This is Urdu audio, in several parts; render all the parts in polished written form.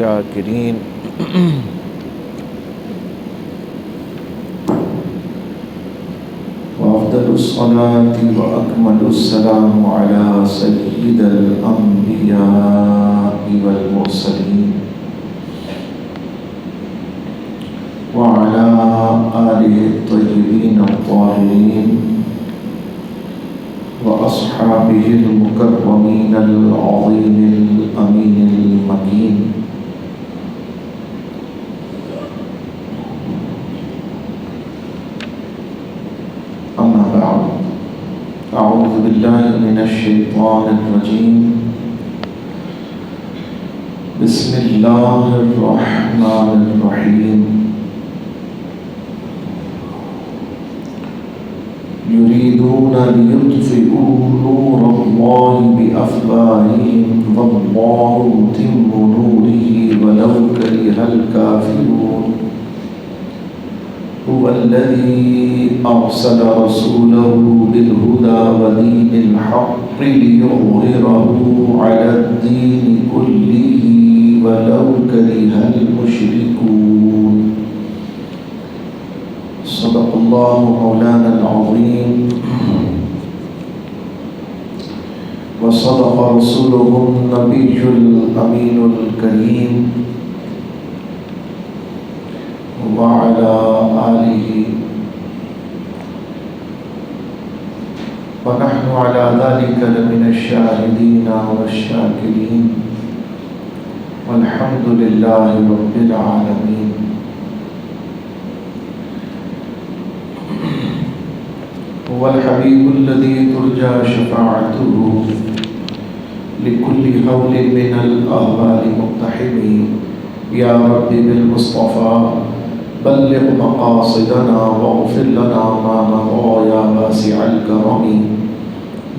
والشاكرين. وأفضل الصلاة وأكمل السلام على سيد الأنبياء والمرسلين وعلى آله الطيبين الطاهرين وأصحابه المكرمين العظيم الأمين المكين. أما بعد، أعوذ بالله من الشيطان الرجيم. بسم الله الرحمن الرحيم. يريدون ليطفئوا نور الله بأفواههم والله متم نوره ولو كره الكافرون. هو الذي أرسل رسوله بالهدى ودين الحق ليظهره على الدين كله ولو كره المشركون. صدق الله مولانا العظيم وصدق رسوله النبي الأمين الكريم وعلى آله ونحن على ذلك لمن الشاهدين والشاكرين والحمد لله رب العالمين. هو الحبيب الذي ترجى شفاعته لكل هول من الأهوال مقتحم. يا رب بالمصطفى بلغ مقاصدنا واغفر لنا ما مضى يا واسع الكرم.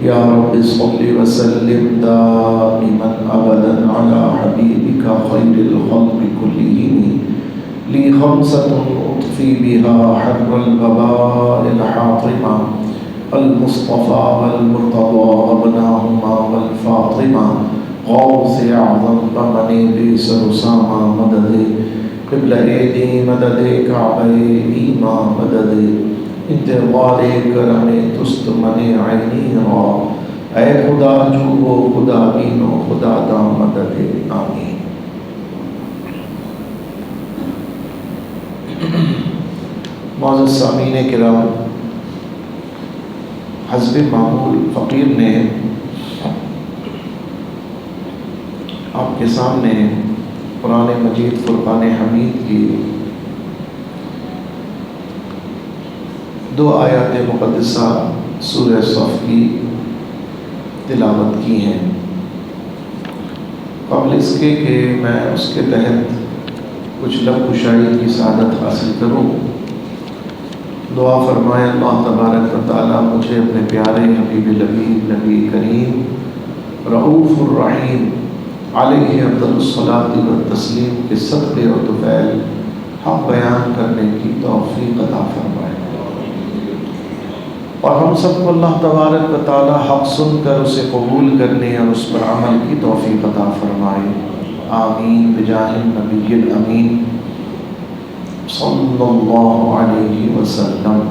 يا رب صل وسلم دائما أبدا على حبيبك خير الخلق كلهم. لي خمسة أطفي بها حر الوباء الحاطمة: المصطفى والمرتضى وابناهما والفاطمة. غوث أعظم بمني بيس رسامة مدد قبل عیدی مدد کعبہ ایما مدد انتظار کرم تست من عینی را. اے خدا جو وہ خدا بینو خدا دا مدد آمین. معزز سامعین کرام، حسب معمول فقیر نے آپ کے سامنے قرآن مجید فرقان حمید کی 2 آیات مقدسہ سورہ صف کی تلاوت کی ہیں. قبل اس کے کہ میں اس کے تحت کچھ لب کشائی کی سعادت حاصل کروں، دعا فرمائے اللہ تبارک و تعالی مجھے اپنے پیارے حبیب لبیب نبی کریم رؤوف الرحیم علیہ افضل الصلاۃ والتسلیم کے صدقے اور طفیل حق بیان کرنے کی توفیق عطا فرمائے، اور ہم سب کو اللہ تبارک و تعالی حق سن کر اسے قبول کرنے اور اس پر عمل کی توفیق عطا فرمائے. آمین بجاہ النبی الامین صلی اللہ علیہ وسلم.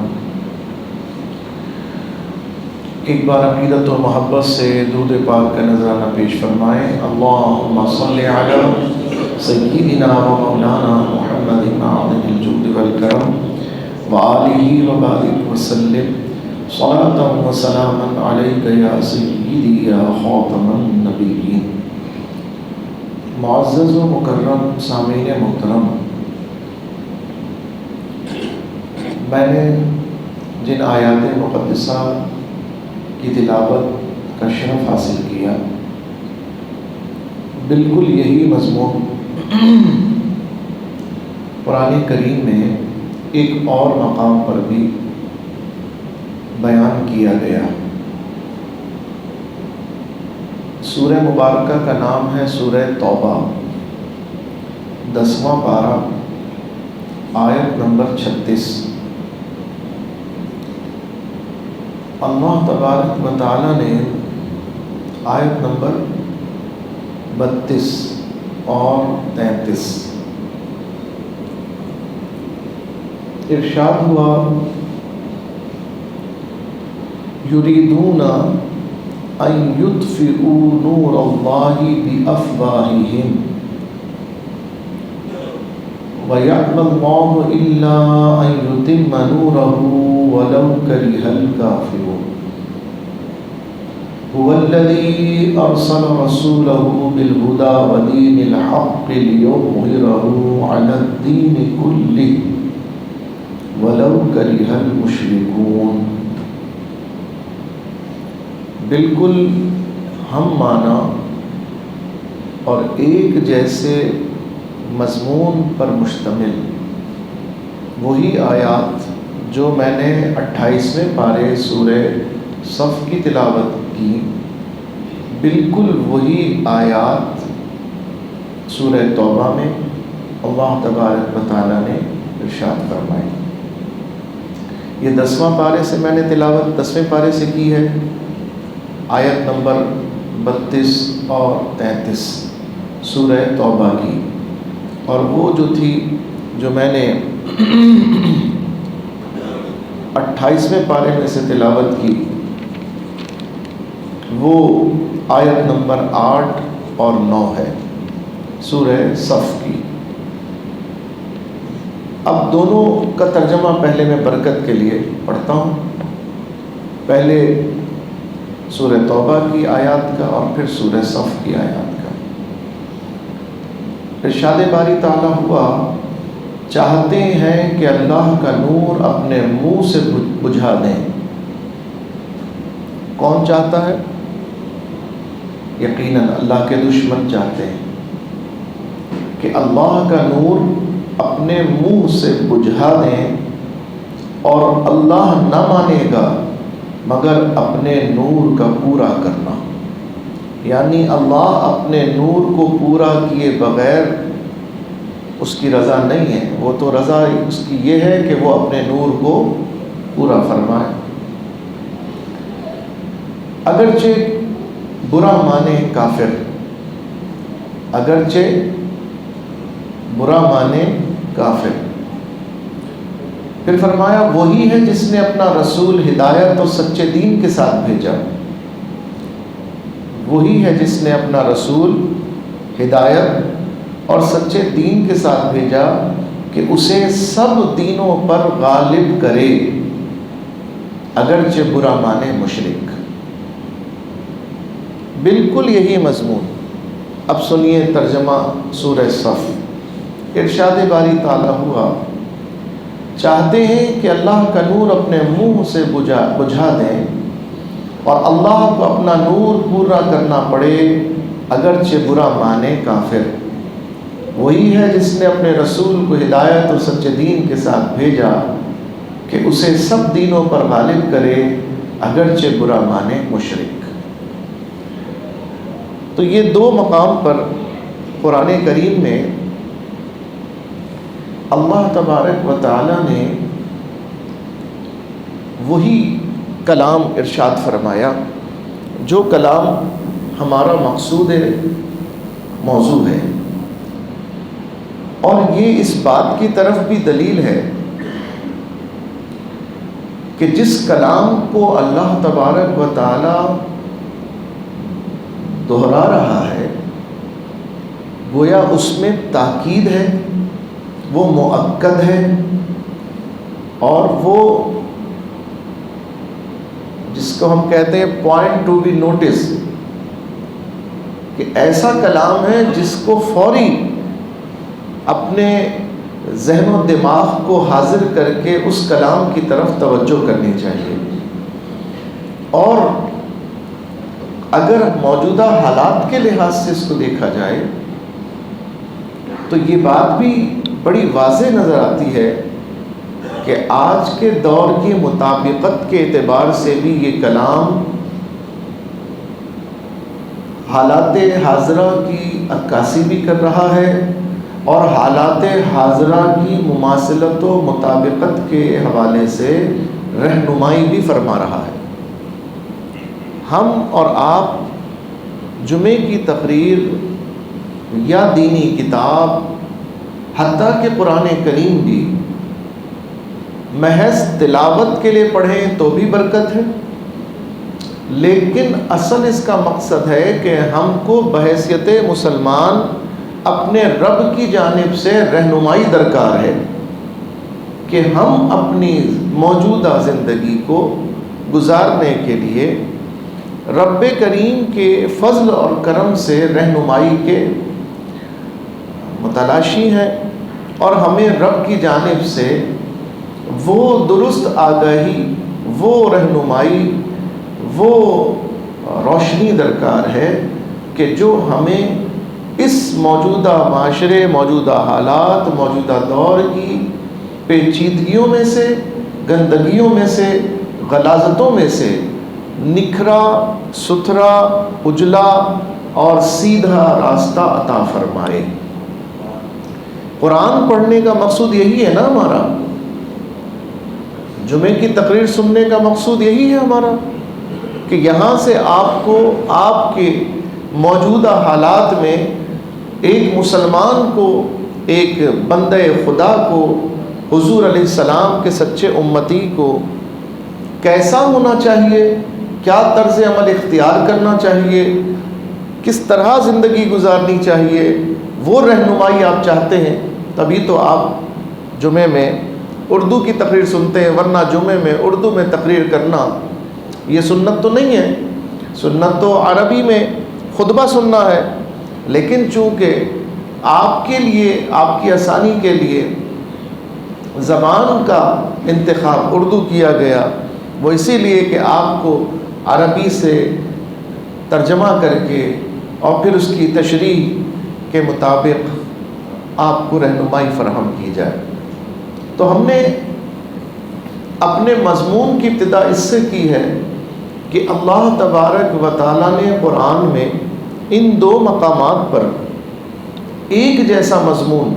ایک بار عقیدت و محبت سے درود پاک کا نذرانہ پیش فرمائیں. اللہم صلی علی سیدنا و مولانا محمد معدن الجود والکرم وآلہ وبارک وسلم صلاۃ و سلاما علیک یا سیدی یا خاتم النبیین. معزز و مکرم سامعین محترم، میں نے جن آیات مقدسہ کی تلاوت کا شرف حاصل کیا، بالکل یہی مضمون قرآن کریم میں ایک اور مقام پر بھی بیان کیا گیا. سورہ مبارکہ کا نام ہے سورہ توبہ، 10واں پارہ آیت نمبر 36. اللہ تبارک و تعالیٰ نے آیت نمبر 32 اور 33 ارشاد ہوا یریدون ان یطفئوا نور اللہ بافواہہم وَيَعْبَى اللَّهُ إِلَّا أَن يُتِمَّ نُورَهُ وَلَوْ كَرِهَ الْكَافِرُونَ هُوَ الَّذِي أَرْسَلَ رَسُولَهُ بِالْهُدَى وَدِينِ الْحَقِّ لِيُظْهِرَهُ عَلَى الدِّينِ كُلِّهِ وَلَوْ كَرِهَ الْمُشْرِكُونَ بالکل ہم مانا اور ایک جیسے مضمون پر مشتمل وہی آیات جو میں نے 28ویں پارے سورہ صف کی تلاوت کی، بالکل وہی آیات سورہ توبہ میں اللہ تبارک و تعالیٰ نے ارشاد فرمائی۔ یہ 10واں پارے سے میں نے تلاوت 10ویں پارے سے کی ہے، آیت نمبر 32 اور 33 سورہ توبہ کی، اور وہ جو تھی جو میں نے 28ویں پارے میں سے تلاوت کی وہ آیت نمبر 8 اور 9 ہے سورہ صف کی۔ اب دونوں کا ترجمہ پہلے میں برکت کے لیے پڑھتا ہوں، پہلے سورہ توبہ کی آیات کا اور پھر سورہ صف کی آیات کا۔ ارشاد باری تعالیٰ ہوا چاہتے ہیں کہ اللہ کا نور اپنے منہ سے بجھا دیں۔ کون چاہتا ہے؟ یقیناً اللہ کے دشمن چاہتے ہیں کہ اللہ کا نور اپنے منہ سے بجھا دیں، اور اللہ نہ مانے گا مگر اپنے نور کا پورا کرنا، یعنی اللہ اپنے نور کو پورا کیے بغیر اس کی رضا نہیں ہے، وہ تو رضا اس کی یہ ہے کہ وہ اپنے نور کو پورا فرمائے۔ اگرچہ برا مانے کافر، اگرچہ برا مانے کافر، پھر فرمایا وہی ہے جس نے اپنا رسول ہدایت اور سچے دین کے ساتھ بھیجا، وہی ہے جس نے اپنا رسول ہدایت اور سچے دین کے ساتھ بھیجا کہ اسے سب دینوں پر غالب کرے، اگرچہ برا مانے مشرک۔ بالکل یہی مضمون۔ اب سنیے ترجمہ سورہ صف۔ ارشاد باری تعالیٰ ہوا چاہتے ہیں کہ اللہ کا نور اپنے منہ سے بجھا دیں، اور اللہ کو اپنا نور پورا کرنا پڑے اگرچہ برا مانے کافر۔ وہی ہے جس نے اپنے رسول کو ہدایت اور سچے دین کے ساتھ بھیجا کہ اسے سب دینوں پر غالب کرے اگرچہ برا مانے مشرک۔ تو یہ دو مقام پر قرآن کریم میں اللہ تبارک و تعالی نے وہی کلام ارشاد فرمایا جو کلام ہمارا مقصود موضوع ہے، اور یہ اس بات کی طرف بھی دلیل ہے کہ جس کلام کو اللہ تبارک و تعالی دہرا رہا ہے گویا اس میں تاکید ہے، وہ مؤکد ہے، اور وہ جس کو ہم کہتے ہیں پوائنٹ ٹو بی نوٹس، کہ ایسا کلام ہے جس کو فوری اپنے ذہن و دماغ کو حاضر کر کے اس کلام کی طرف توجہ کرنی چاہیے۔ اور اگر موجودہ حالات کے لحاظ سے اس کو دیکھا جائے تو یہ بات بھی بڑی واضح نظر آتی ہے کہ آج کے دور کی مطابقت کے اعتبار سے بھی یہ کلام حالات حاضرہ کی عکاسی بھی کر رہا ہے، اور حالات حاضرہ کی مماثلت و مطابقت کے حوالے سے رہنمائی بھی فرما رہا ہے۔ ہم اور آپ جمعے کی تقریر یا دینی کتاب، حتیٰ کہ قرآن کریم بھی محض تلاوت کے لیے پڑھیں تو بھی برکت ہے، لیکن اصل اس کا مقصد ہے کہ ہم کو بحیثیت مسلمان اپنے رب کی جانب سے رہنمائی درکار ہے کہ ہم اپنی موجودہ زندگی کو گزارنے کے لیے رب کریم کے فضل اور کرم سے رہنمائی کے متلاشی ہیں، اور ہمیں رب کی جانب سے وہ درست آگاہی، وہ رہنمائی، وہ روشنی درکار ہے کہ جو ہمیں اس موجودہ معاشرے، موجودہ حالات، موجودہ دور کی پیچیدگیوں میں سے، گندگیوں میں سے، غلاظتوں میں سے نکھرا، ستھرا، اجلا اور سیدھا راستہ عطا فرمائے۔ قرآن پڑھنے کا مقصود یہی ہے نا ہمارا، جمعے کی تقریر سننے کا مقصود یہی ہے ہمارا کہ یہاں سے آپ کو آپ کے موجودہ حالات میں ایک مسلمان کو، ایک بندہ خدا کو، حضور علیہ السلام کے سچے امتی کو کیسا ہونا چاہیے، کیا طرز عمل اختیار کرنا چاہیے، کس طرح زندگی گزارنی چاہیے، وہ رہنمائی آپ چاہتے ہیں، تبھی تو آپ جمعے میں اردو کی تقریر سنتے ہیں، ورنہ جمعے میں اردو میں تقریر کرنا یہ سنت تو نہیں ہے۔ سنت تو عربی میں خطبہ سننا ہے، لیکن چونکہ آپ کے لیے، آپ کی آسانی کے لیے زبان کا انتخاب اردو کیا گیا، وہ اسی لیے کہ آپ کو عربی سے ترجمہ کر کے اور پھر اس کی تشریح کے مطابق آپ کو رہنمائی فراہم کی جائے۔ تو ہم نے اپنے مضمون کی ابتدا اس سے کی ہے کہ اللہ تبارک و تعالیٰ نے قرآن میں ان دو مقامات پر ایک جیسا مضمون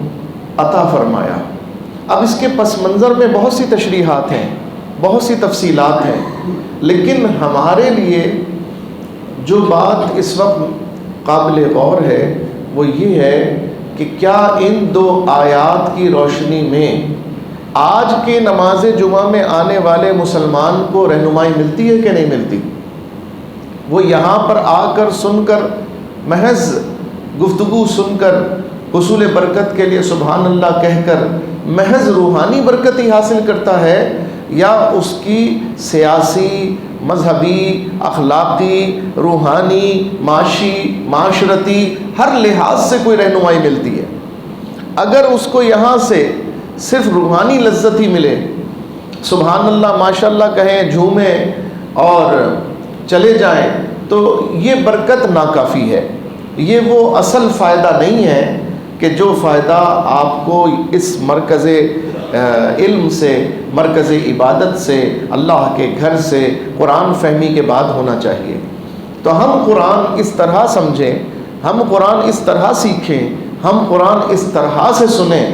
عطا فرمایا۔ اب اس کے پس منظر میں بہت سی تشریحات ہیں، بہت سی تفصیلات ہیں، لیکن ہمارے لیے جو بات اس وقت قابل غور ہے وہ یہ ہے کہ کیا ان دو آیات کی روشنی میں آج کے نماز جمعہ میں آنے والے مسلمان کو رہنمائی ملتی ہے کہ نہیں ملتی؟ وہ یہاں پر آ کر سن کر، محض گفتگو سن کر، حصول برکت کے لیے سبحان اللہ کہہ کر محض روحانی برکت ہی حاصل کرتا ہے، یا اس کی سیاسی، مذہبی، اخلاقی، روحانی، معاشی، معاشرتی ہر لحاظ سے کوئی رہنمائی ملتی ہے؟ اگر اس کو یہاں سے صرف روحانی لذت ہی ملے، سبحان اللہ ماشاء اللہ کہیں، جھومیں اور چلے جائیں، تو یہ برکت ناکافی ہے، یہ وہ اصل فائدہ نہیں ہے کہ جو فائدہ آپ کو اس مرکز علم سے، مرکز عبادت سے، اللہ کے گھر سے، قرآن فہمی کے بعد ہونا چاہیے۔ تو ہم قرآن اس طرح سمجھیں، ہم قرآن اس طرح سیکھیں، ہم قرآن اس طرح سے سنیں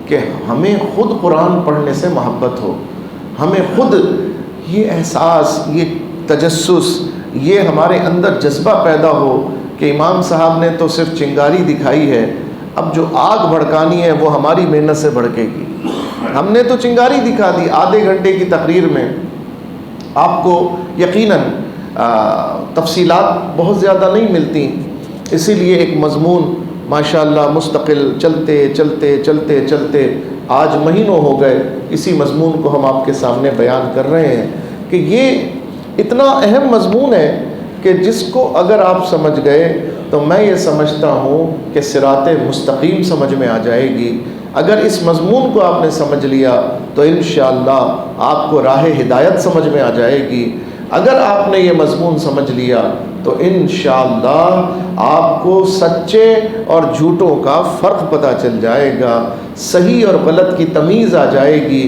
کہ ہمیں خود قرآن پڑھنے سے محبت ہو، ہمیں خود یہ احساس، یہ تجسس، یہ ہمارے اندر جذبہ پیدا ہو کہ امام صاحب نے تو صرف چنگاری دکھائی ہے، اب جو آگ بھڑکانی ہے وہ ہماری محنت سے بھڑکے گی۔ ہم نے تو چنگاری دکھا دی آدھے گھنٹے کی تقریر میں، آپ کو یقیناً تفصیلات بہت زیادہ نہیں ملتی، اسی لیے ایک مضمون ماشاءاللہ مستقل چلتے چلتے چلتے چلتے آج مہینوں ہو گئے اسی مضمون کو ہم آپ کے سامنے بیان کر رہے ہیں کہ یہ اتنا اہم مضمون ہے کہ جس کو اگر آپ سمجھ گئے تو میں یہ سمجھتا ہوں کہ صراط مستقیم سمجھ میں آ جائے گی۔ اگر اس مضمون کو آپ نے سمجھ لیا تو انشاءاللہ آپ کو راہ ہدایت سمجھ میں آ جائے گی۔ اگر آپ نے یہ مضمون سمجھ لیا تو انشاءاللہ آپ کو سچے اور جھوٹوں کا فرق پتہ چل جائے گا، صحیح اور غلط کی تمیز آ جائے گی،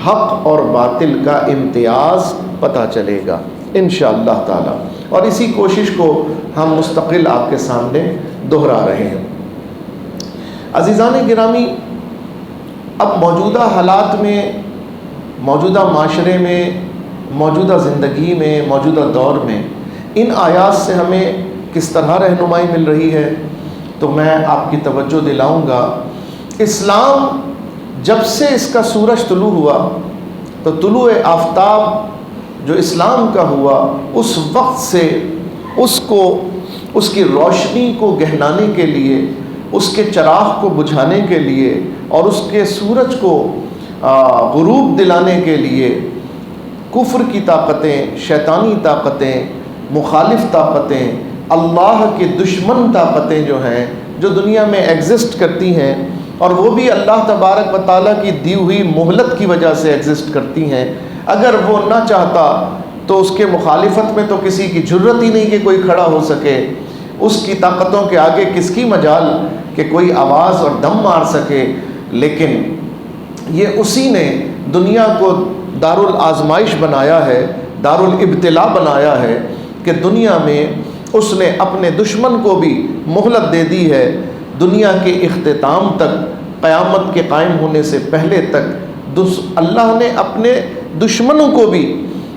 حق اور باطل کا امتیاز پتہ چلے گا انشاءاللہ تعالی۔ اور اسی کوشش کو ہم مستقل آپ کے سامنے دہرا رہے ہیں۔ عزیزان گرامی، اب موجودہ حالات میں، موجودہ معاشرے میں، موجودہ زندگی میں، موجودہ دور میں ان آیات سے ہمیں کس طرح رہنمائی مل رہی ہے؟ تو میں آپ کی توجہ دلاؤں گا، اسلام جب سے اس کا سورج طلوع ہوا تو طلوع آفتاب جو اسلام کا ہوا، اس وقت سے اس کی روشنی کو گہنانے کے لیے، اس کے چراغ کو بجھانے کے لیے اور اس کے سورج کو غروب دلانے کے لیے کفر کی طاقتیں، شیطانی طاقتیں، مخالف طاقتیں، اللہ کے دشمن طاقتیں جو ہیں، جو دنیا میں ایگزسٹ کرتی ہیں، اور وہ بھی اللہ تبارک و تعالیٰ کی دی ہوئی مہلت کی وجہ سے ایگزسٹ کرتی ہیں، اگر وہ نہ چاہتا تو اس کے مخالفت میں تو کسی کی جرت ہی نہیں کہ کوئی کھڑا ہو سکے، اس کی طاقتوں کے آگے کس کی مجال کہ کوئی آواز اور دم مار سکے۔ لیکن یہ اسی نے دنیا کو دارالآزمائش بنایا ہے، دارالابتلاء بنایا ہے، کہ دنیا میں اس نے اپنے دشمن کو بھی مہلت دے دی ہے، دنیا کے اختتام تک، قیامت کے قائم ہونے سے پہلے تک اللہ نے اپنے دشمنوں کو بھی،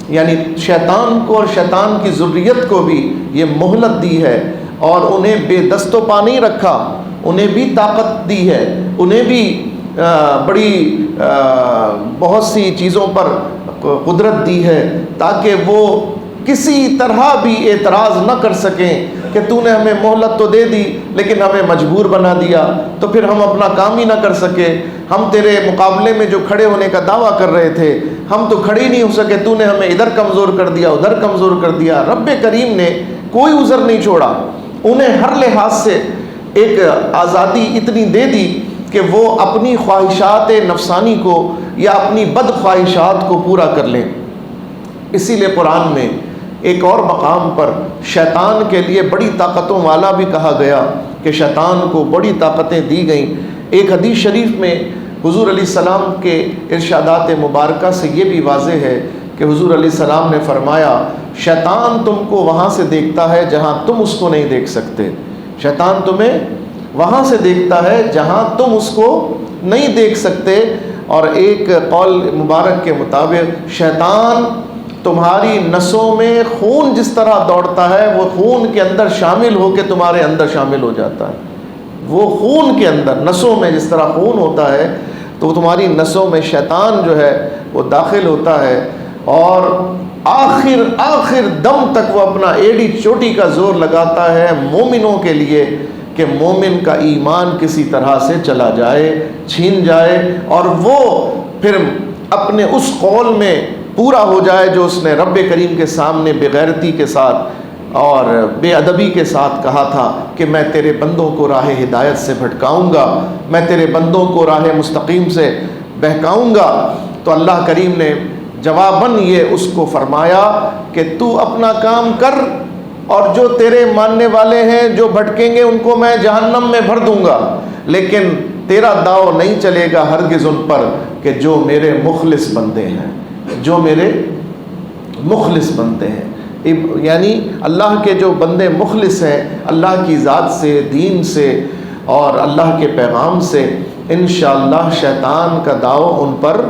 یعنی شیطان کو اور شیطان کی ذریت کو بھی یہ مہلت دی ہے، اور انہیں بے دست و پا نہیں رکھا، انہیں بھی طاقت دی ہے، انہیں بھی بہت سی چیزوں پر قدرت دی ہے، تاکہ وہ کسی طرح بھی اعتراض نہ کر سکیں کہ تو نے ہمیں مہلت تو دے دی لیکن ہمیں مجبور بنا دیا، تو پھر ہم اپنا کام ہی نہ کر سکے، ہم تیرے مقابلے میں جو کھڑے ہونے کا دعویٰ کر رہے تھے ہم تو کھڑے ہی نہیں ہو سکے، تو نے ہمیں ادھر کمزور کر دیا، ادھر کمزور کر دیا۔ رب کریم نے کوئی عذر نہیں چھوڑا، انہیں ہر لحاظ سے ایک آزادی اتنی دے دی کہ وہ اپنی خواہشات نفسانی کو یا اپنی بد خواہشات کو پورا کر لیں۔ اسی لیے قرآن میں ایک اور مقام پر شیطان کے لیے بڑی طاقتوں والا بھی کہا گیا کہ شیطان کو بڑی طاقتیں دی گئیں۔ ایک حدیث شریف میں حضور علیہ السلام کے ارشادات مبارکہ سے یہ بھی واضح ہے کہ حضور علیہ السلام نے فرمایا، شیطان تم کو وہاں سے دیکھتا ہے جہاں تم اس کو نہیں دیکھ سکتے، شیطان تمہیں وہاں سے دیکھتا ہے جہاں تم اس کو نہیں دیکھ سکتے۔ اور ایک قول مبارک کے مطابق شیطان تمہاری نسوں میں خون جس طرح دوڑتا ہے وہ خون کے اندر شامل ہو کے تمہارے اندر شامل ہو جاتا ہے، وہ خون کے اندر نسوں میں جس طرح خون ہوتا ہے تو تمہاری نسوں میں شیطان جو ہے وہ داخل ہوتا ہے، اور آخر دم تک وہ اپنا ایڑی چوٹی کا زور لگاتا ہے مومنوں کے لیے کہ مومن کا ایمان کسی طرح سے چلا جائے، چھین جائے، اور وہ پھر اپنے اس قول میں پورا ہو جائے جو اس نے رب کریم کے سامنے بغیرتی کے ساتھ اور بے ادبی کے ساتھ کہا تھا کہ میں تیرے بندوں کو راہ ہدایت سے بھٹکاؤں گا، میں تیرے بندوں کو راہ مستقیم سے بہکاؤں گا۔ تو اللہ کریم نے جواباً یہ اس کو فرمایا کہ تو اپنا کام کر، اور جو تیرے ماننے والے ہیں جو بھٹکیں گے ان کو میں جہنم میں بھر دوں گا، لیکن تیرا داؤ نہیں چلے گا ہرگز ان پر کہ جو میرے مخلص بندے ہیں، جو میرے مخلص بندے ہیں، یعنی اللہ کے جو بندے مخلص ہیں اللہ کی ذات سے، دین سے اور اللہ کے پیغام سے، انشاءاللہ شیطان کا داؤ ان پر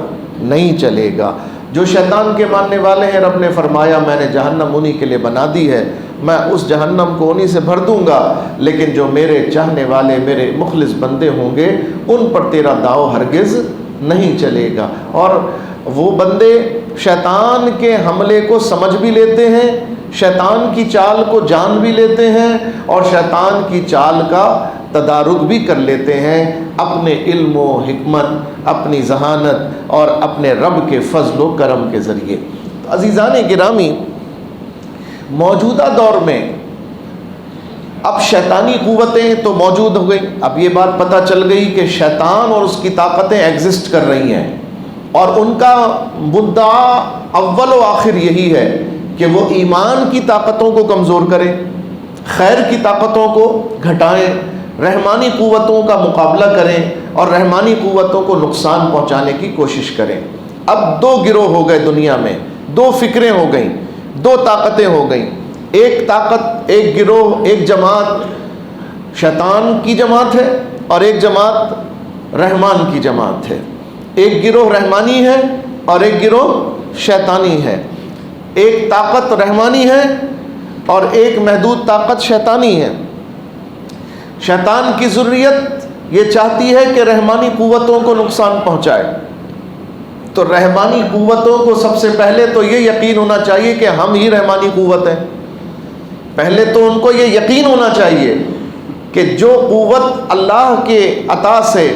نہیں چلے گا۔ جو شیطان کے ماننے والے ہیں رب نے فرمایا میں نے جہنم انہی کے لیے بنا دی ہے، میں اس جہنم کو انہی سے بھر دوں گا، لیکن جو میرے چاہنے والے میرے مخلص بندے ہوں گے ان پر تیرا داؤ ہرگز نہیں چلے گا۔ اور وہ بندے شیطان کے حملے کو سمجھ بھی لیتے ہیں، شیطان کی چال کو جان بھی لیتے ہیں، اور شیطان کی چال کا تدارک بھی کر لیتے ہیں اپنے علم و حکمت، اپنی ذہانت اور اپنے رب کے فضل و کرم کے ذریعے۔ عزیزان گرامی، موجودہ دور میں اب شیطانی قوتیں تو موجود ہو گئیں، اب یہ بات پتہ چل گئی کہ شیطان اور اس کی طاقتیں ایگزسٹ کر رہی ہیں، اور ان کا مدعا اول و آخر یہی ہے کہ وہ ایمان کی طاقتوں کو کمزور کریں، خیر کی طاقتوں کو گھٹائیں، رحمانی قوتوں کا مقابلہ کریں اور رحمانی قوتوں کو نقصان پہنچانے کی کوشش کریں۔ اب دو گروہ ہو گئے دنیا میں، دو فکریں ہو گئیں، دو طاقتیں ہو گئیں، ایک طاقت، ایک گروہ، ایک جماعت شیطان کی جماعت ہے اور ایک جماعت رحمان کی جماعت ہے، ایک گروہ رحمانی ہے اور ایک گروہ شیطانی ہے، ایک طاقت رحمانی ہے اور ایک محدود طاقت شیطانی ہے۔ شیطان کی ذریت یہ چاہتی ہے کہ رحمانی قوتوں کو نقصان پہنچائے. تو رحمانی قوتوں کو سب سے پہلے تو یہ یقین ہونا چاہیے کہ ہم ہی رحمانی قوت ہیں. پہلے تو ان کو یہ یقین ہونا چاہیے کہ جو قوت اللہ کے عطا سے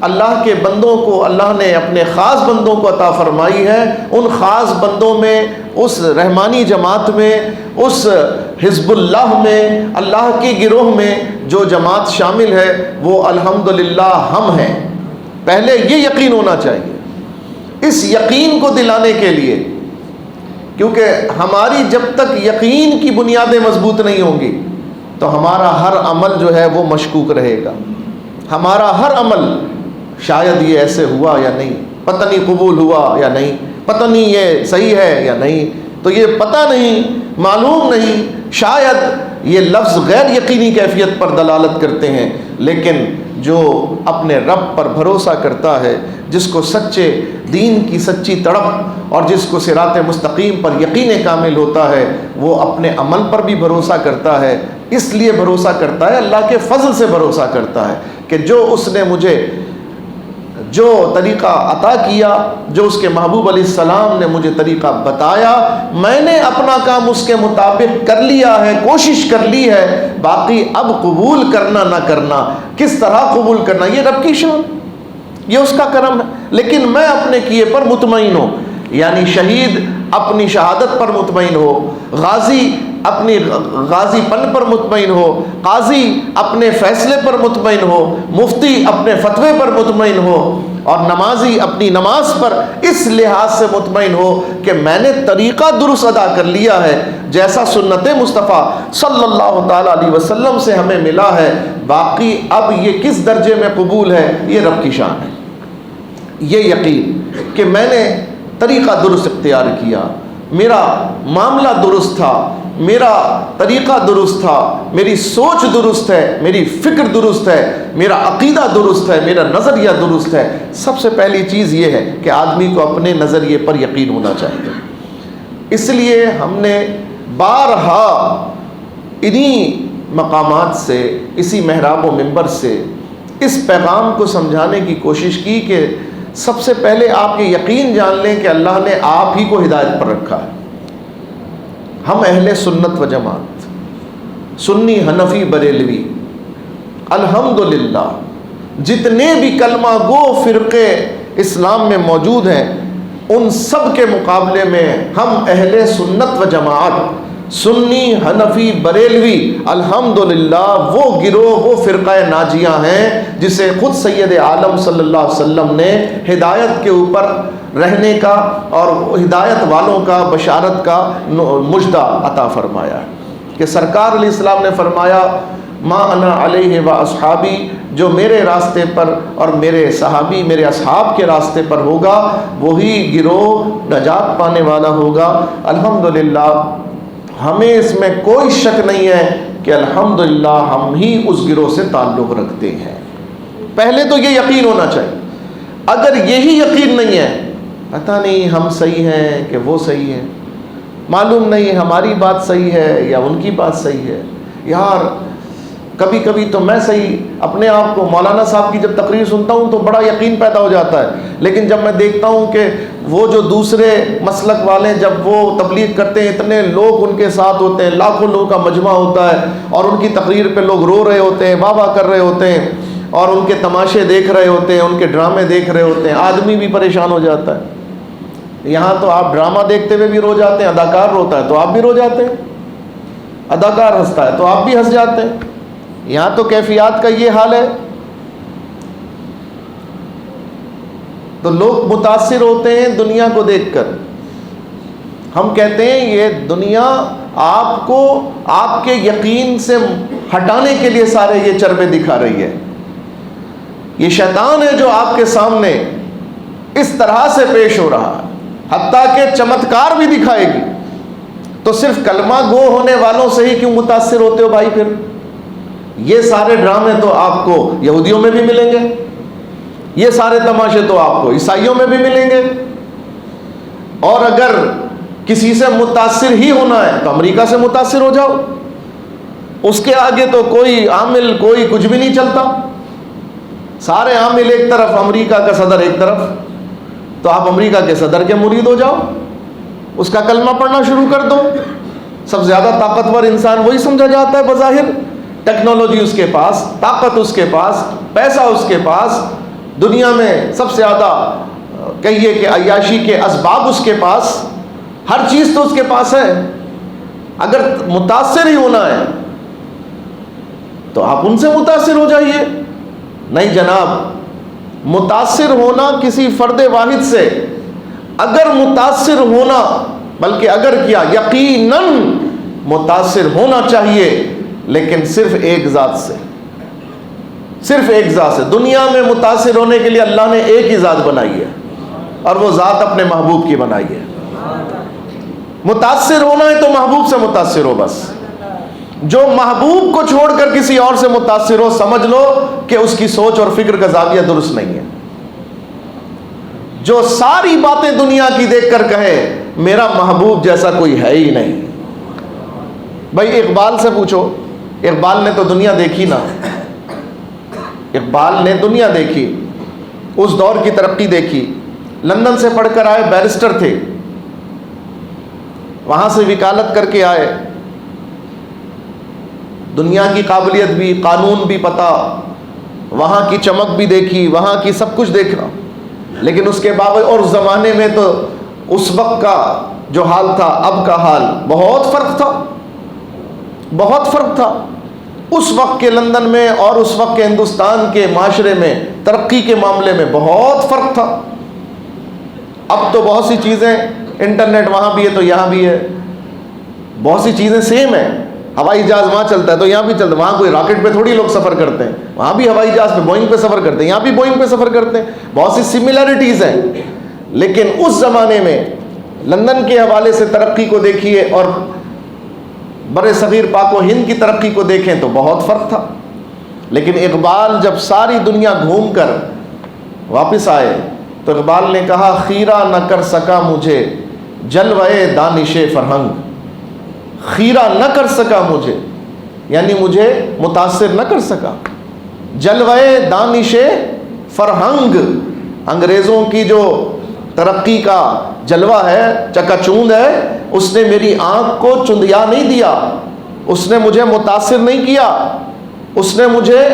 اللہ کے بندوں کو اللہ نے اپنے خاص بندوں کو عطا فرمائی ہے، ان خاص بندوں میں، اس رحمانی جماعت میں، اس حزب اللہ میں، اللہ کے گروہ میں جو جماعت شامل ہے وہ الحمدللہ ہم ہیں. پہلے یہ یقین ہونا چاہیے. اس یقین کو دلانے کے لیے، کیونکہ ہماری جب تک یقین کی بنیادیں مضبوط نہیں ہوں گی تو ہمارا ہر عمل جو ہے وہ مشکوک رہے گا. ہمارا ہر عمل شاید یہ ایسے ہوا یا نہیں، پتہ نہیں قبول ہوا یا نہیں، پتہ نہیں یہ صحیح ہے یا نہیں. تو یہ پتہ نہیں، معلوم نہیں، شاید یہ لفظ غیر یقینی کیفیت پر دلالت کرتے ہیں. لیکن جو اپنے رب پر بھروسہ کرتا ہے، جس کو سچے دین کی سچی تڑپ اور جس کو صراط مستقیم پر یقین کامل ہوتا ہے، وہ اپنے عمل پر بھی بھروسہ کرتا ہے. اس لیے بھروسہ کرتا ہے، اللہ کے فضل سے بھروسہ کرتا ہے کہ جو اس نے مجھے جو طریقہ عطا کیا، جو اس کے محبوب علیہ السلام نے مجھے طریقہ بتایا، میں نے اپنا کام اس کے مطابق کر لیا ہے، کوشش کر لی ہے. باقی اب قبول کرنا نہ کرنا، کس طرح قبول کرنا، یہ رب کی شان، یہ اس کا کرم ہے. لیکن میں اپنے کیے پر مطمئن ہوں. یعنی شہید اپنی شہادت پر مطمئن ہو، غازی اپنی غازی پن پر مطمئن ہو، قاضی اپنے فیصلے پر مطمئن ہو، مفتی اپنے فتوے پر مطمئن ہو، اور نمازی اپنی نماز پر اس لحاظ سے مطمئن ہو کہ میں نے طریقہ درست ادا کر لیا ہے جیسا سنت مصطفیٰ صلی اللہ تعالیٰ علیہ وسلم سے ہمیں ملا ہے. باقی اب یہ کس درجے میں قبول ہے، یہ رب کی شان ہے. یہ یقین کہ میں نے طریقہ درست اختیار کیا، میرا معاملہ درست تھا، میرا طریقہ درست تھا، میری سوچ درست ہے، میری فکر درست ہے، میرا عقیدہ درست ہے، میرا نظریہ درست ہے. سب سے پہلی چیز یہ ہے کہ آدمی کو اپنے نظریے پر یقین ہونا چاہیے. اس لیے ہم نے بارہا انہی مقامات سے، اسی محراب و منبر سے اس پیغام کو سمجھانے کی کوشش کی کہ سب سے پہلے آپ یہ یقین جان لیں کہ اللہ نے آپ ہی کو ہدایت پر رکھا ہے. ہم اہل سنت و جماعت، سنی، حنفی، بریلوی، الحمدللہ جتنے بھی کلمہ گو فرقے اسلام میں موجود ہیں، ان سب کے مقابلے میں ہم اہل سنت و جماعت، سنی، حنفی، بریلوی، الحمدللہ وہ گروہ، وہ فرقہ ناجیہ ہیں جسے خود سید عالم صلی اللہ علیہ وسلم نے ہدایت کے اوپر رہنے کا اور ہدایت والوں کا بشارت کا مژدہ عطا فرمایا کہ سرکار علیہ السلام نے فرمایا ما انا علیہ و اصحابی، جو میرے راستے پر اور میرے صحابی، میرے اصحاب کے راستے پر ہوگا وہی گروہ نجات پانے والا ہوگا. الحمدللہ ہمیں اس میں کوئی شک نہیں ہے کہ الحمدللہ ہم ہی اس گروہ سے تعلق رکھتے ہیں. پہلے تو یہ یقین ہونا چاہیے. اگر یہی یقین نہیں ہے، پتہ نہیں ہم صحیح ہیں کہ وہ صحیح ہے، معلوم نہیں ہماری بات صحیح ہے یا ان کی بات صحیح ہے. یار کبھی کبھی تو میں صحیح اپنے آپ کو، مولانا صاحب کی جب تقریر سنتا ہوں تو بڑا یقین پیدا ہو جاتا ہے، لیکن جب میں دیکھتا ہوں کہ وہ جو دوسرے مسلک والے جب وہ تبلیغ کرتے ہیں، اتنے لوگ ان کے ساتھ ہوتے ہیں، لاکھوں لوگوں کا مجمع ہوتا ہے اور ان کی تقریر پہ لوگ رو رہے ہوتے ہیں، واہ واہ کر رہے ہوتے ہیں اور ان کے تماشے دیکھ رہے ہوتے ہیں، ان کے ڈرامے دیکھ رہے ہوتے ہیں، آدمی بھی پریشان ہو جاتا ہے. یہاں تو آپ ڈرامہ دیکھتے ہوئے بھی رو جاتے ہیں، اداکار روتا ہے تو آپ بھی رو جاتے ہیں، اداکار ہنستا ہے تو آپ بھی ہنس جاتے ہیں. یہاں تو کیفیات کا یہ حال ہے. تو لوگ متاثر ہوتے ہیں دنیا کو دیکھ کر. ہم کہتے ہیں یہ دنیا آپ کو آپ کے یقین سے ہٹانے کے لیے سارے یہ چربے دکھا رہی ہے. یہ شیطان ہے جو آپ کے سامنے اس طرح سے پیش ہو رہا ہے، حتیٰ کہ چمتکار بھی دکھائے گی. تو صرف کلمہ گو ہونے والوں سے ہی کیوں متاثر ہوتے ہو بھائی؟ پھر یہ سارے ڈرامے تو آپ کو یہودیوں میں بھی ملیں گے، یہ سارے تماشے تو آپ کو عیسائیوں میں بھی ملیں گے، اور اگر کسی سے متاثر ہی ہونا ہے تو امریکہ سے متاثر ہو جاؤ. اس کے آگے تو کوئی عامل کوئی کچھ بھی نہیں چلتا. سارے عامل ایک طرف، امریکہ کا صدر ایک طرف، تو آپ امریکہ کے صدر کے مرید ہو جاؤ، اس کا کلمہ پڑھنا شروع کر دو. سب سے زیادہ طاقتور انسان وہی سمجھا جاتا ہے بظاہر. ٹیکنالوجی اس کے پاس، طاقت اس کے پاس، پیسہ اس کے پاس، دنیا میں سب سے زیادہ کہیے کہ عیاشی کے اسباب اس کے پاس، ہر چیز تو اس کے پاس ہے. اگر متاثر ہی ہونا ہے تو آپ ان سے متاثر ہو جائیے. نہیں جناب، متاثر ہونا کسی فرد واحد سے، اگر متاثر ہونا، بلکہ اگر کیا یقیناً متاثر ہونا چاہیے، لیکن صرف ایک ذات سے، صرف ایک ذات سے. دنیا میں متاثر ہونے کے لیے اللہ نے ایک ہی ذات بنائی ہے، اور وہ ذات اپنے محبوب کی بنائی ہے. متاثر ہونا ہے تو محبوب سے متاثر ہو بس. جو محبوب کو چھوڑ کر کسی اور سے متاثر ہو، سمجھ لو کہ اس کی سوچ اور فکر کا زاویہ درست نہیں ہے. جو ساری باتیں دنیا کی دیکھ کر کہے میرا محبوب جیسا کوئی ہے ہی نہیں. بھائی اقبال سے پوچھو، اقبال نے تو دنیا دیکھی نا، اقبال نے دنیا دیکھی، اس دور کی ترقی دیکھی. لندن سے پڑھ کر آئے، بیرسٹر تھے، وہاں سے وکالت کر کے آئے، دنیا کی قابلیت بھی، قانون بھی پتہ، وہاں کی چمک بھی دیکھی، وہاں کی سب کچھ دیکھا. لیکن اس کے باوجود، اور زمانے میں تو اس وقت کا جو حال تھا اب کا حال بہت فرق تھا، بہت فرق تھا. اس وقت کے لندن میں اور اس وقت کے ہندوستان کے معاشرے میں ترقی کے معاملے میں بہت فرق تھا. اب تو بہت سی چیزیں، انٹرنیٹ وہاں بھی ہے تو یہاں بھی ہے، بہت سی چیزیں سیم ہیں. ہوائی جہاز وہاں چلتا ہے تو یہاں بھی چلتا ہے. وہاں کوئی راکٹ پہ تھوڑی لوگ سفر کرتے ہیں، وہاں بھی ہوائی جہاز پہ، بوئنگ پہ سفر کرتے ہیں، یہاں بھی بوئنگ پہ سفر کرتے ہیں. بہت سی سملیرٹیز ہیں. لیکن اس زمانے میں لندن کے حوالے سے ترقی کو دیکھیے اور بر صغیر پاک و ہند کی ترقی کو دیکھیں تو بہت فرق تھا. لیکن اقبال جب ساری دنیا گھوم کر واپس آئے تو اقبال نے کہا خیرہ نہ کر سکا مجھے جلوے دانش فرہنگ. خیرہ نہ کر سکا مجھے، یعنی مجھے متاثر نہ کر سکا. جلوے دانش فرہنگ، انگریزوں کی جو ترقی کا جلوہ ہے، چکا چوند ہے، اس نے میری آنکھ کو چندیا نہیں دیا، اس نے مجھے متاثر نہیں کیا، اس نے مجھے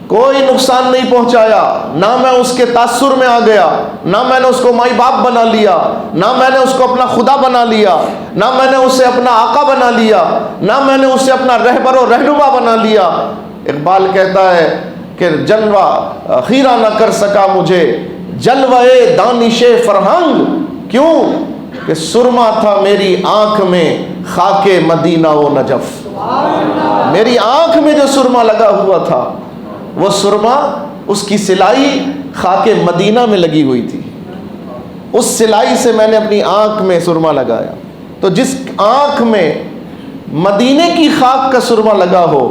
کوئی نقصان نہیں پہنچایا. نہ میں اس کے تاثر میں آ گیا، نہ میں نے اس کو مائی باپ بنا لیا، نہ میں نے اس کو اپنا خدا بنا لیا، نہ میں نے اسے اپنا آقا بنا لیا، نہ میں نے اسے اپنا رہبر و رہنما بنا لیا. اقبال کہتا ہے کہ جلوہ خیرہ نہ کر سکا مجھے جلوے دانش فرہنگ. کیوں؟ کہ سرما تھا میری آنکھ میں خاک مدینہ و نجف. میری آنکھ میں جو سرما لگا ہوا تھا، وہ سرما، اس کی سلائی خاک مدینہ میں لگی ہوئی تھی. اس سلائی سے میں نے اپنی آنکھ میں سرما لگایا. تو جس آنکھ میں مدینے کی خاک کا سرما لگا ہو،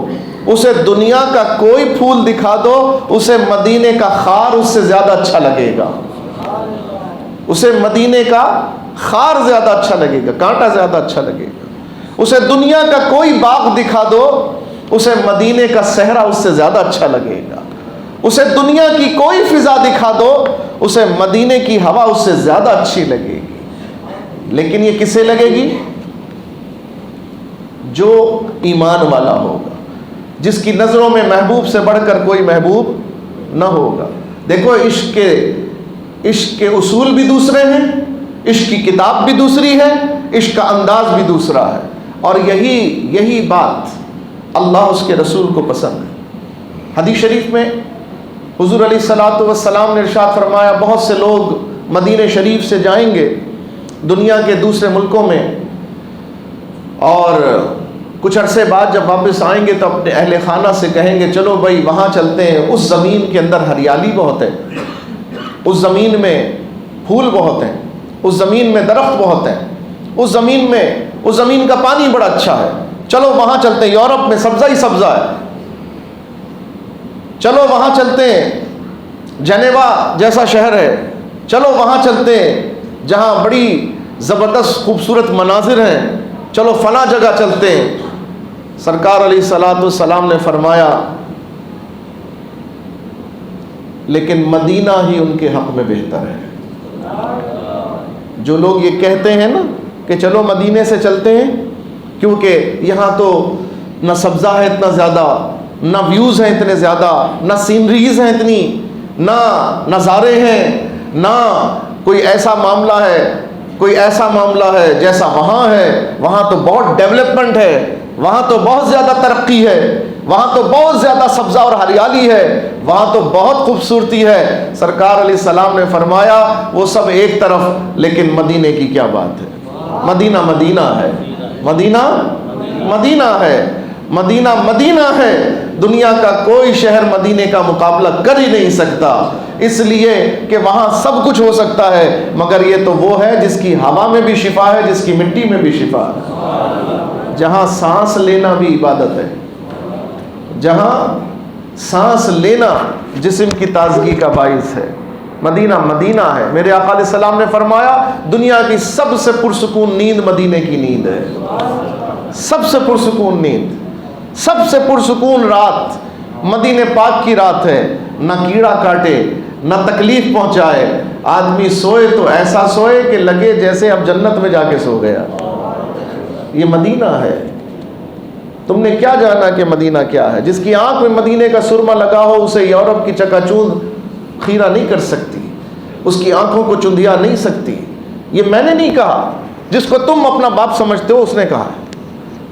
اسے دنیا کا کوئی پھول دکھا دو، اسے مدینے کا خار اس سے زیادہ اچھا لگے گا. اسے مدینے کا خار زیادہ اچھا لگے گا، کانٹا زیادہ اچھا لگے گا. اسے دنیا کا کوئی باغ دکھا دو، اسے مدینے کا صحرا اس سے زیادہ اچھا لگے گا. اسے دنیا کی کوئی فضا دکھا دو، اسے مدینے کی ہوا اس سے زیادہ اچھی لگے گی. لیکن یہ کسے لگے گی؟ جو ایمان والا ہوگا، جس کی نظروں میں محبوب سے بڑھ کر کوئی محبوب نہ ہوگا. دیکھو عشق کے اصول بھی دوسرے ہیں، عشق کی کتاب بھی دوسری ہے، عشق کا انداز بھی دوسرا ہے. اور یہی بات اللہ اس کے رسول کو پسند ہے. حدیث شریف میں حضور علیہ الصلوۃ والسلام نے ارشاد فرمایا، بہت سے لوگ مدینہ شریف سے جائیں گے دنیا کے دوسرے ملکوں میں، اور کچھ عرصے بعد جب واپس آئیں گے تو اپنے اہل خانہ سے کہیں گے چلو بھائی وہاں چلتے ہیں، اس زمین کے اندر ہریالی بہت ہے، اس زمین میں پھول بہت ہیں، اس زمین میں درخت بہت ہیں، اس زمین کا پانی بڑا اچھا ہے، چلو وہاں چلتے ہیں. یورپ میں سبزہ ہی سبزہ ہے، چلو وہاں چلتے ہیں. جنیوا جیسا شہر ہے، چلو وہاں چلتے ہیں جہاں بڑی زبردست خوبصورت مناظر ہیں، چلو فلاں جگہ چلتے ہیں. سرکار علیہ الصلوۃ والسلام نے فرمایا لیکن مدینہ ہی ان کے حق میں بہتر ہے۔ جو لوگ یہ کہتے ہیں نا کہ چلو مدینے سے چلتے ہیں کیونکہ یہاں تو نہ سبزہ ہے اتنا زیادہ، نہ ویوز ہیں اتنے زیادہ، نہ سینریز ہیں اتنی، نہ نظارے ہیں، نہ کوئی ایسا معاملہ ہے جیسا وہاں ہے، وہاں تو بہت ڈیولپمنٹ ہے، وہاں تو بہت زیادہ ترقی ہے، وہاں تو بہت زیادہ سبزہ اور ہریالی ہے، وہاں تو بہت خوبصورتی ہے۔ سرکار علیہ السلام نے فرمایا وہ سب ایک طرف، لیکن مدینے کی کیا بات ہے؟ مدینہ مدینہ ہے، مدینہ مدینہ ہے، مدینہ مدینہ ہے۔ دنیا کا کوئی شہر مدینے کا مقابلہ کر ہی نہیں سکتا، اس لیے کہ وہاں سب کچھ ہو سکتا ہے، مگر یہ تو وہ ہے جس کی ہوا میں بھی شفا ہے، جس کی مٹی میں بھی شفا ہے، جہاں سانس لینا بھی عبادت ہے، جہاں سانس لینا جسم کی تازگی کا باعث ہے۔ مدینہ مدینہ ہے۔ میرے آقا علیہ السلام نے فرمایا دنیا کی سب سے پرسکون نیند مدینے کی نیند ہے، سب سے پرسکون نیند، سب سے پرسکون رات مدینے پاک کی رات ہے۔ نہ کیڑا کاٹے، نہ تکلیف پہنچائے، آدمی سوئے تو ایسا سوئے کہ لگے جیسے اب جنت میں جا کے سو گیا۔ یہ مدینہ ہے۔ تم نے کیا جانا کہ مدینہ کیا ہے؟ جس کی آنکھ میں مدینے کا سرما لگا ہو اسے یورپ کی چکا چوند خیرہ نہیں کر سکتی، اس کی آنکھوں کو چندھیا نہیں سکتی۔ یہ میں نے نہیں کہا، جس کو تم اپنا باپ سمجھتے ہو اس نے کہا،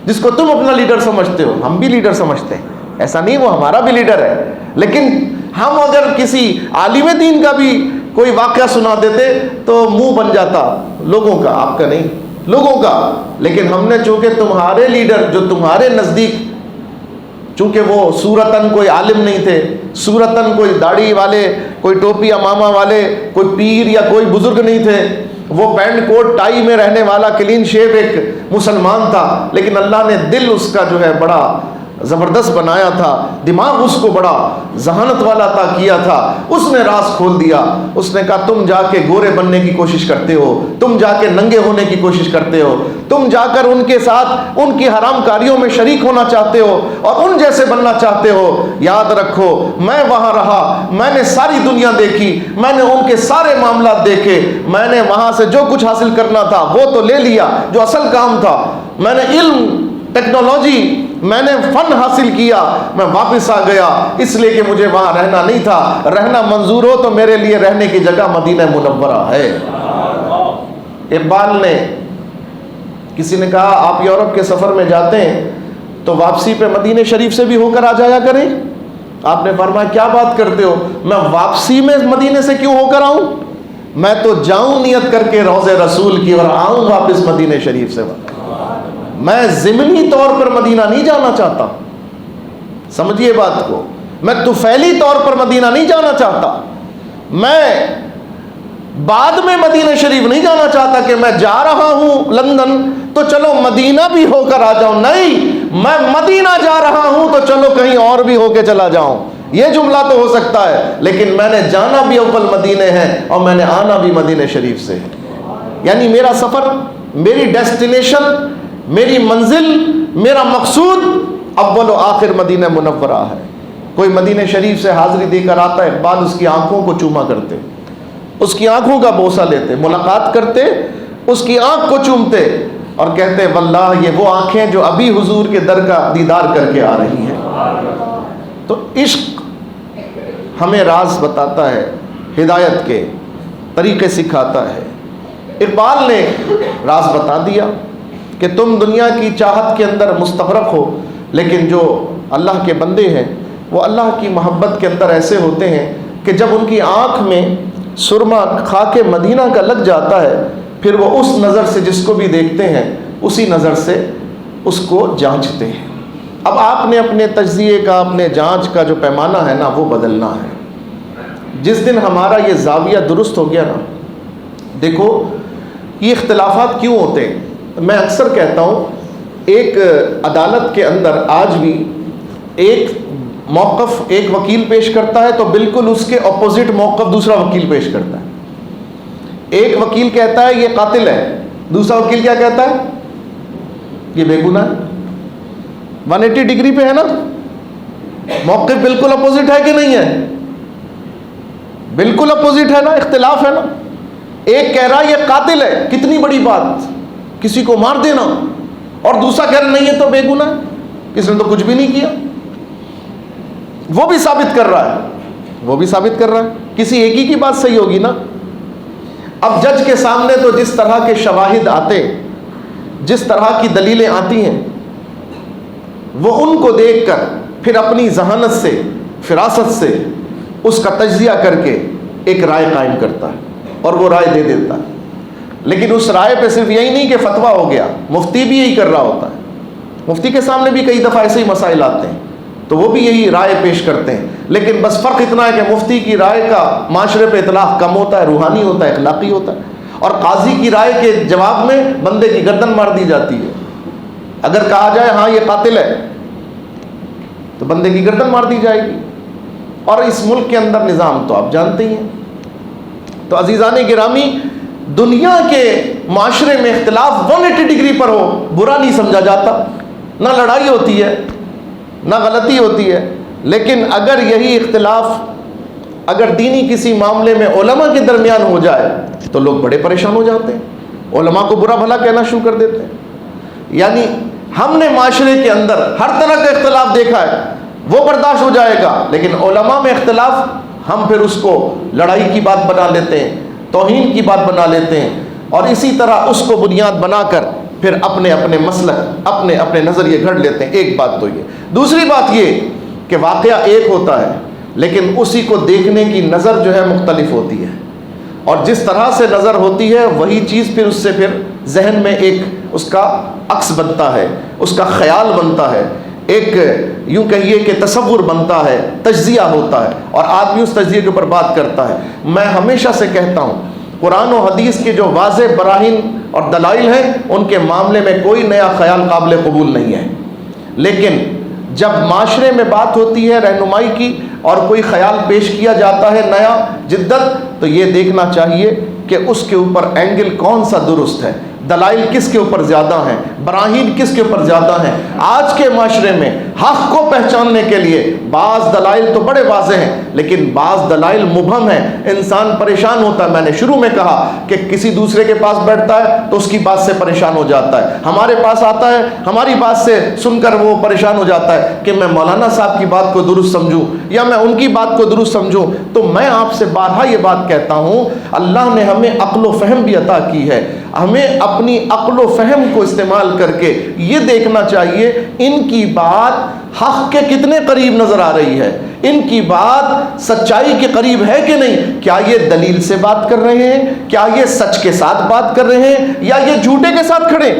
جس کو تم اپنا لیڈر سمجھتے ہو، ہم بھی لیڈر سمجھتے ہیں، ایسا نہیں وہ ہمارا بھی لیڈر ہے، لیکن ہم اگر کسی عالم دین کا بھی کوئی واقعہ سنا دیتے تو منہ بن جاتا لوگوں کا، آپ کا نہیں، لوگوں کا۔ لیکن ہم نے چونکہ تمہارے لیڈر جو تمہارے نزدیک، چونکہ وہ صورتاً کوئی عالم نہیں تھے، صورتاً کوئی داڑھی والے، کوئی ٹوپی امامہ والے، کوئی پیر یا کوئی بزرگ نہیں تھے، وہ پینٹ کوٹ ٹائی میں رہنے والا کلین شیو ایک مسلمان تھا، لیکن اللہ نے دل اس کا جو ہے بڑا زبردست بنایا تھا، دماغ اس کو بڑا ذہانت والا عطا کیا تھا۔ اس نے راز کھول دیا، اس نے کہا تم جا کے گورے بننے کی کوشش کرتے ہو، تم جا کے ننگے ہونے کی کوشش کرتے ہو، تم جا کر ان کے ساتھ ان کی حرام کاریوں میں شریک ہونا چاہتے ہو اور ان جیسے بننا چاہتے ہو۔ یاد رکھو میں وہاں رہا، میں نے ساری دنیا دیکھی، میں نے ان کے سارے معاملات دیکھے، میں نے وہاں سے جو کچھ حاصل کرنا تھا وہ تو لے لیا، جو اصل کام تھا میں نے علم، ٹیکنالوجی، میں نے فن حاصل کیا، میں واپس آ گیا، اس لیے کہ مجھے وہاں رہنا نہیں تھا۔ رہنا منظور ہو تو میرے لیے رہنے کی جگہ مدینہ منورہ ہے۔ اقبال نے، کسی نے کہا آپ یورپ کے سفر میں جاتے ہیں تو واپسی پہ مدینہ شریف سے بھی ہو کر آ جایا کریں۔ آپ نے فرمایا کیا بات کرتے ہو، میں واپسی میں مدینے سے کیوں ہو کر آؤں، میں تو جاؤں نیت کر کے روضہ رسول کی اور آؤں واپس مدینہ شریف سے۔ میں ضمنی طور پر مدینہ نہیں جانا چاہتا، سمجھیے بات کو، میں طفیلی طور پر مدینہ نہیں جانا چاہتا، میں بعد میں مدینہ شریف نہیں جانا چاہتا کہ میں جا رہا ہوں لندن تو چلو مدینہ بھی ہو کر آ جاؤں، نہیں، میں مدینہ جا رہا ہوں تو چلو کہیں اور بھی ہو کے چلا جاؤں۔ یہ جملہ تو ہو سکتا ہے، لیکن میں نے جانا بھی اول مدینہ ہے اور میں نے آنا بھی مدینہ شریف سے ہے۔ یعنی میرا سفر، میری ڈیسٹینیشن، میری منزل، میرا مقصود اول و آخر مدینہ منورہ ہے۔ کوئی مدینہ شریف سے حاضری دے کر آتا ہے، اقبال اس کی آنکھوں کو چوما کرتے، اس کی آنکھوں کا بوسہ لیتے، ملاقات کرتے، اس کی آنکھ کو چومتے اور کہتے واللہ یہ وہ آنکھیں جو ابھی حضور کے در کا دیدار کر کے آ رہی ہیں۔ تو عشق ہمیں راز بتاتا ہے، ہدایت کے طریقے سکھاتا ہے۔ اقبال نے راز بتا دیا کہ تم دنیا کی چاہت کے اندر مستغرق ہو، لیکن جو اللہ کے بندے ہیں وہ اللہ کی محبت کے اندر ایسے ہوتے ہیں کہ جب ان کی آنکھ میں سرما خاک مدینہ کا لگ جاتا ہے، پھر وہ اس نظر سے جس کو بھی دیکھتے ہیں اسی نظر سے اس کو جانچتے ہیں۔ اب آپ نے اپنے تجزیے کا، اپنے جانچ کا جو پیمانہ ہے نا وہ بدلنا ہے۔ جس دن ہمارا یہ زاویہ درست ہو گیا نا، دیکھو یہ اختلافات کیوں ہوتے ہیں، میں اکثر کہتا ہوں ایک عدالت کے اندر آج بھی ایک موقف ایک وکیل پیش کرتا ہے تو بالکل اس کے اپوزٹ موقف دوسرا وکیل پیش کرتا ہے۔ ایک وکیل کہتا ہے یہ قاتل ہے، دوسرا وکیل کیا کہتا ہے، یہ بے گناہ ہے۔ 180 ڈگری پہ ہے نا، موقف بالکل اپوزٹ ہے کہ نہیں ہے؟ بالکل اپوزٹ ہے نا، اختلاف ہے نا. ایک کہہ رہا یہ قاتل ہے، کتنی بڑی بات، کسی کو مار دینا، اور دوسرا کہہ رہا نہیں ہے تو بے گناہ، اس نے تو کچھ بھی نہیں کیا. وہ بھی ثابت کر رہا ہے، وہ بھی ثابت کر رہا ہے، کسی ایک ہی کی بات صحیح ہوگی نا. اب جج کے سامنے تو جس طرح کے شواہد آتے، جس طرح کی دلیلیں آتی ہیں، وہ ان کو دیکھ کر پھر اپنی ذہانت سے، فراست سے اس کا تجزیہ کر کے ایک رائے قائم کرتا ہے اور وہ رائے دے دیتا ہے. لیکن اس رائے پہ صرف یہی نہیں کہ فتویٰ ہو گیا، مفتی بھی یہی کر رہا ہوتا ہے. مفتی کے سامنے بھی کئی دفعہ ایسے ہی مسائل آتے ہیں تو وہ بھی یہی رائے پیش کرتے ہیں. لیکن بس فرق اتنا ہے کہ مفتی کی رائے کا معاشرے پہ اطلاق کم ہوتا ہے، روحانی ہوتا ہے، اخلاقی ہوتا ہے، اور قاضی کی رائے کے جواب میں بندے کی گردن مار دی جاتی ہے. اگر کہا جائے ہاں یہ قاتل ہے تو بندے کی گردن مار دی جائے گی. اور اس ملک کے اندر نظام تو آپ جانتے ہی ہیں. تو عزیزان گرامی، دنیا کے معاشرے میں اختلاف 180 ڈگری پر ہو برا نہیں سمجھا جاتا، نہ لڑائی ہوتی ہے نہ غلطی ہوتی ہے. لیکن اگر یہی اختلاف اگر دینی کسی معاملے میں علماء کے درمیان ہو جائے تو لوگ بڑے پریشان ہو جاتے ہیں، علماء کو برا بھلا کہنا شروع کر دیتے ہیں. یعنی ہم نے معاشرے کے اندر ہر طرح کا اختلاف دیکھا ہے، وہ برداشت ہو جائے گا، لیکن علماء میں اختلاف ہم پھر اس کو لڑائی کی بات بنا لیتے ہیں، توہین کی بات بنا لیتے ہیں، اور اسی طرح اس کو بنیاد بنا کر پھر اپنے اپنے مسلک، اپنے اپنے نظریے گھڑ لیتے ہیں. ایک بات تو یہ. دوسری بات یہ کہ واقعہ ایک ہوتا ہے لیکن اسی کو دیکھنے کی نظر جو ہے مختلف ہوتی ہے، اور جس طرح سے نظر ہوتی ہے وہی چیز پھر اس سے پھر ذہن میں ایک اس کا عکس بنتا ہے، اس کا خیال بنتا ہے، ایک یوں کہیے کہ تصور بنتا ہے، تجزیہ ہوتا ہے، اور آدمی اس تجزیے کے اوپر بات کرتا ہے. میں ہمیشہ سے کہتا ہوں قرآن و حدیث کے جو واضح براہین اور دلائل ہیں ان کے معاملے میں کوئی نیا خیال قابل قبول نہیں ہے. لیکن جب معاشرے میں بات ہوتی ہے رہنمائی کی اور کوئی خیال پیش کیا جاتا ہے نیا جدت، تو یہ دیکھنا چاہیے کہ اس کے اوپر اینگل کون سا درست ہے، دلائل کس کے اوپر زیادہ ہیں، براہین کس کے اوپر زیادہ ہیں. آج کے معاشرے میں حق کو پہچاننے کے لیے بعض دلائل تو بڑے واضح ہیں لیکن بعض دلائل مبہم ہیں، انسان پریشان ہوتا ہے. میں نے شروع میں کہا کہ کسی دوسرے کے پاس بیٹھتا ہے تو اس کی بات سے پریشان ہو جاتا ہے، ہمارے پاس آتا ہے ہماری بات سے سن کر وہ پریشان ہو جاتا ہے کہ میں مولانا صاحب کی بات کو درست سمجھوں یا میں ان کی بات کو درست سمجھوں. تو میں آپ سے بارہا یہ بات کہتا ہوں، اللہ نے ہمیں عقل و فہم بھی عطا کی ہے، ہمیں اپنی عقل و فہم کو استعمال کر کے یہ دیکھنا چاہیے ان کی بات حق کے کتنے قریب نظر آ رہی ہے، ان کی بات سچائی کے قریب ہے کہ نہیں، کیا یہ دلیل سے بات کر رہے ہیں، کیا یہ سچ کے ساتھ بات کر رہے ہیں یا یہ جھوٹے کے ساتھ کھڑے.